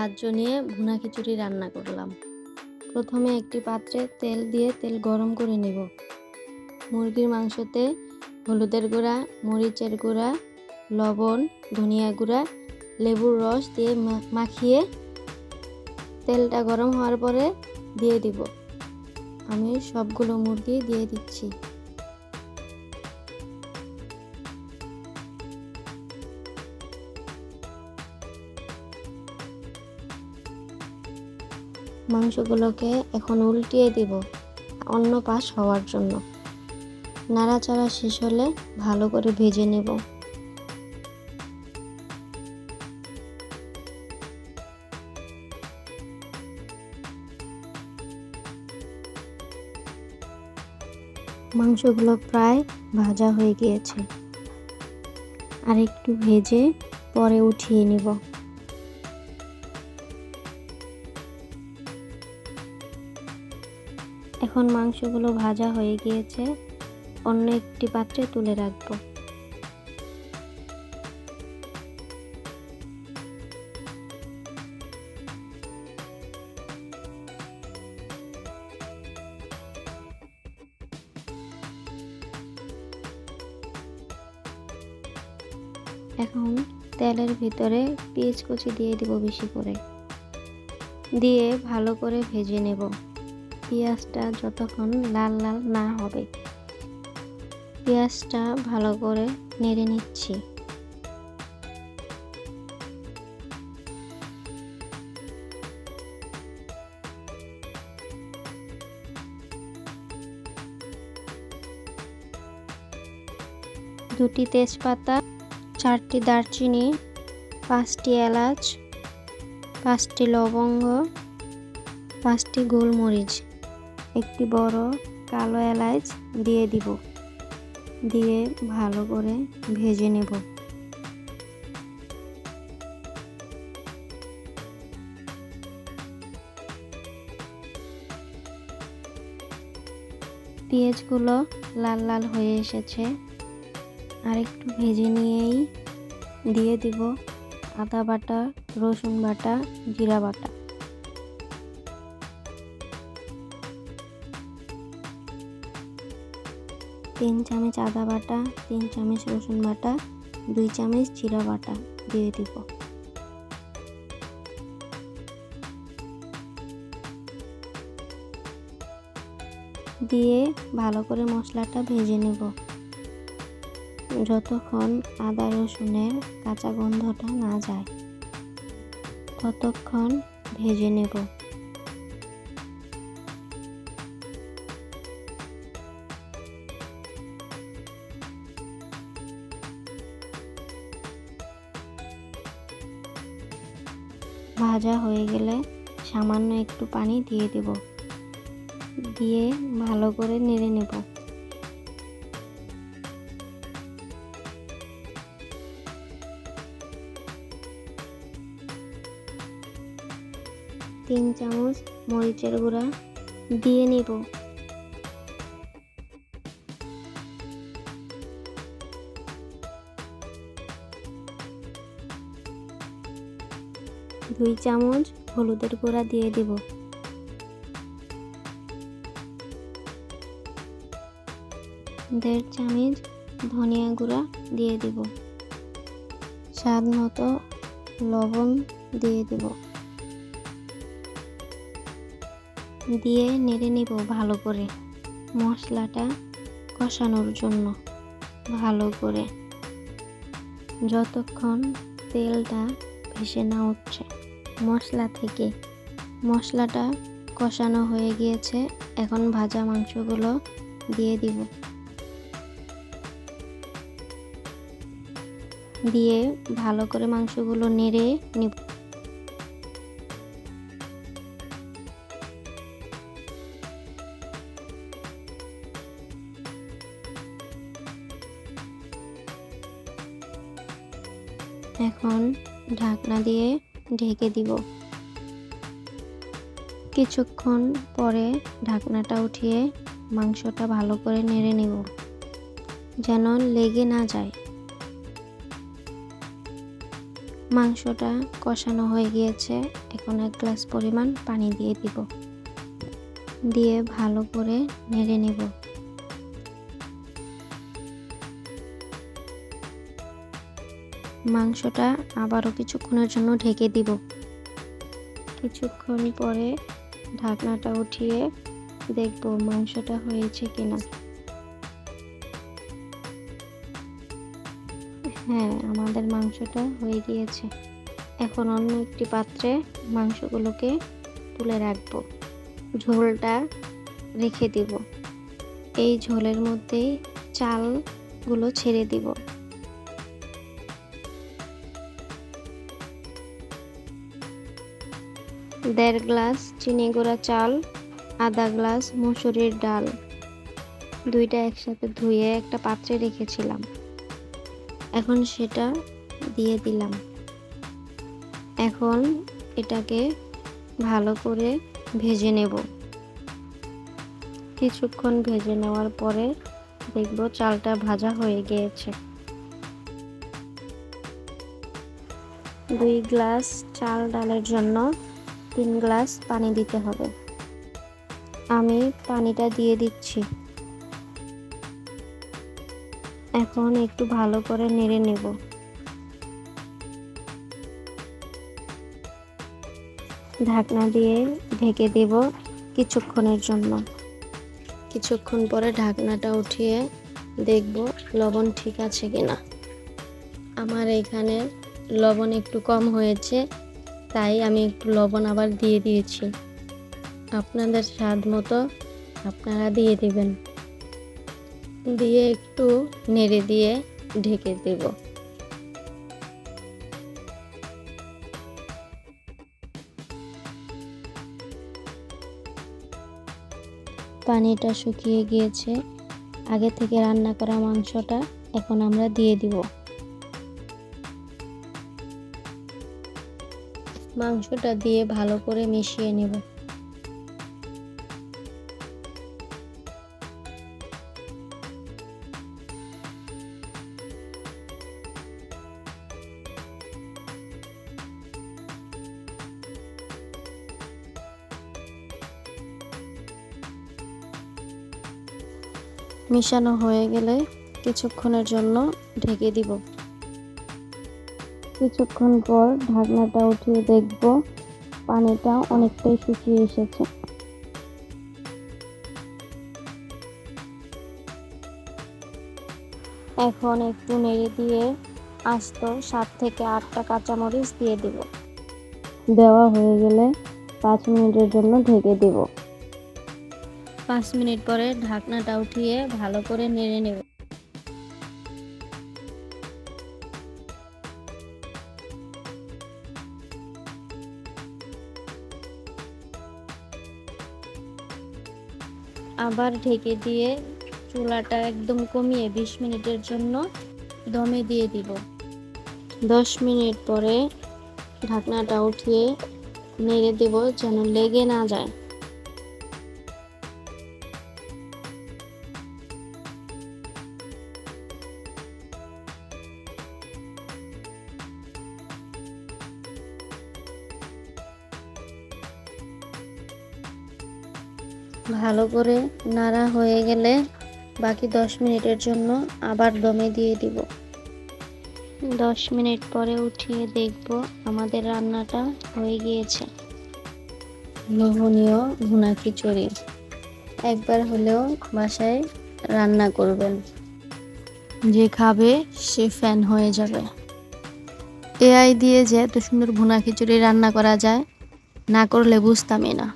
ভাত জনিয়ে ভুনা খিচুড়ি রান্না করলাম। প্রথমে একটি পাত্রে তেল দিয়ে তেল গরম করে নেব। মুরগির মাংসতে হলুদের গুঁড়া, মরিচের গুঁড়া, লবণ, ধনিয়া গুঁড়া, লেবুর রস দিয়ে মাখিয়ে তেলটা গরম হওয়ার পরে দিয়ে দিব। আমি সবগুলো মুরগি দিয়ে দিচ্ছি। মাংসগুলোকে এখন উল্টিয়ে দিব অন্য পাশ হওয়ার জন্য। নাড়াচাড়া শেষ হলে ভালো করে ভেজে নেব। মাংসগুলো প্রায় ভাজা হয়ে গিয়েছে, আর একটু ভেজে পরে উঠিয়ে নিব। এখন মাংসগুলো ভাজা হয়ে গিয়েছে, অন্য একটি পাত্রে তুলে রাখবো। এখন তেলের ভিতরে পেঁয়াজ কুচি দিয়ে দিব বেশি করে, দিয়ে ভালো করে ভেজে নেব। পেঁয়াজটা যতক্ষণ লাল লাল না হবে, পেঁয়াজটা ভালো করে নেড়ে নিচ্ছি। দুটি তেজপাতা, 4টি দারচিনি, 5টি এলাচ, 5টি লবঙ্গ, 5টি গোলমরিচ, একটি বড় কালো এলাচ দিয়ে দিব। দিয়ে ভালো করে ভেজে নেব। পেঁয়াজগুলো লাল লাল হয়ে এসেছে, আর একটু ভেজে নিয়েই দিয়ে দিব আদা বাটা, রসুন বাটা, জিরা বাটা। তিন চামচ আদা বাটা, 3 চামচ রসুন বাটা, 2 চামচ জিরা বাটা দিয়ে দিব। দিয়ে ভালো করে মশলাটা ভেজে নেব যতক্ষণ আদা রসুনের কাঁচা গন্ধটা না যায়, ততক্ষণ ভেজে নেব। ভাজা হয়ে গেলে সামান্য একটু পানি দিয়ে দেব, দিয়ে ভালো করে নেড়ে নেব। তিন চামচ মরিচের গুঁড়া দিয়ে নেব। 2 চামচ হলুদের গুঁড়া দিয়ে দিব। 1.5 চামচ ধনিয়া গুঁড়া দিয়ে দিব। স্বাদ মতো লবণ দিয়ে দিব। দিয়ে নেড়ে নিব ভালো করে, মশলাটা কষানোর জন্য ভালো করে, যতক্ষণ তেলটা ভেসে না উঠছে মশলা থেকে। মশলাটা কষানো হয়ে গিয়েছে, এখন ভাজা মাংসগুলো দিয়ে দিব। দিয়ে ভালো করে মাংসগুলো নেড়ে নিব। এখন ঢাকনা দিয়ে ঢেকে দিব। কিছুক্ষণ পরে ঢাকনাটা উঠিয়ে মাংসটা ভালো করে নেড়ে নেব, যেন লেগে না যায়। মাংসটা কষানো হয়ে গিয়েছে, এখন 1 গ্লাস পরিমাণ পানি দিয়ে দিব, দিয়ে ভালো করে নেড়ে নেব। মাংসটা আবারও কিছুক্ষণের জন্য ঢেকে দিব। কিছুক্ষণ পরে ঢাকনাটা উঠিয়ে দেখব মাংসটা হয়েছে কিনা। হ্যাঁ, আমাদের মাংসটা হয়ে গিয়েছে। এখন অন্য একটি পাত্রে মাংসগুলোকে তুলে রাখবো, ঝোলটা রেখে দিব। এই ঝোলের মধ্যেই চালগুলো ছেড়ে দিব। দেড় গ্লাস চিনি গুঁড়া চাল, আধা গ্লাস মসুরির ডাল, দুইটা একসাথে ধুয়ে একটা পাত্রে রেখেছিলাম, এখন সেটা দিয়ে দিলাম। এখন এটাকে ভালো করে ভেজে নেব। কিছুক্ষণ ভেজে নেওয়ার পরে দেখব চালটা ভাজা হয়ে গিয়েছে। 2 গ্লাস চাল ডালের জন্য 3 গ্লাস পানি দিতে হবে। আমি পানিটা দিয়ে দিচ্ছি। এখন একটু ভালো করে নেড়ে নেব। ঢাকনা দিয়ে ঢেকে দেব কিছুক্ষণের জন্য। কিছুক্ষণ পরে ঢাকনাটা উঠিয়ে দেখব লবণ ঠিক আছে কিনা। আমার এখানে লবণ একটু কম হয়েছে, তাই আমি একটু লবণ আবার দিয়ে দিয়েছি। আপনাদের স্বাদ মতো আপনারা দিয়ে দিবেন। দিয়ে একটু নেড়ে দিয়ে ঢেকে দেব। পানিটা শুকিয়ে গিয়েছে। আগে থেকে রান্না করা মাংসটা এখন আমরা দিয়ে দিব। মাংসটা দিয়ে ভালো করে মিশিয়ে নেব। মিশানো হয়ে গেলে কিছুক্ষণের জন্য ঢেকে দিব। কিছুক্ষণ পর ঢাকনাটা উঠিয়ে দেখব পানিটা অনেকটাই শুকিয়ে এসেছে। এখন একটু নেড়ে দিয়ে আস্ত 7 থেকে 8টা কাঁচামরিচ দিয়ে দিব। দেওয়া হয়ে গেলে 5 মিনিটের জন্য ঢেকে দেব। 5 মিনিট পরে ঢাকনাটা উঠিয়ে ভালো করে নেড়ে নেব। আবার ঢেকে দিয়ে চুলাটা একদম কমিয়ে 20 মিনিটের জন্য দমে দিয়ে দিব। 10 মিনিট পরে ঢাকনাটা উঠিয়ে নেড়ে দেব যেন লেগে না যায়। ভালো করে নাড়া হয়ে গেলে বাকি 10 মিনিটের জন্য আবার দমে দিয়ে দিব। 10 মিনিট পরে উঠিয়ে দেখব আমাদের রান্নাটা হয়ে গিয়েছে। লোভনীয় ভুনা খিচুড়ি একবার হলেও বাসায় রান্না করবেন, যে খাবে সে ফ্যান হয়ে যাবে। এআই দিয়ে যে এত সুন্দর ভুনা খিচুড়ি রান্না করা যায়, না করলে বুঝতামই না।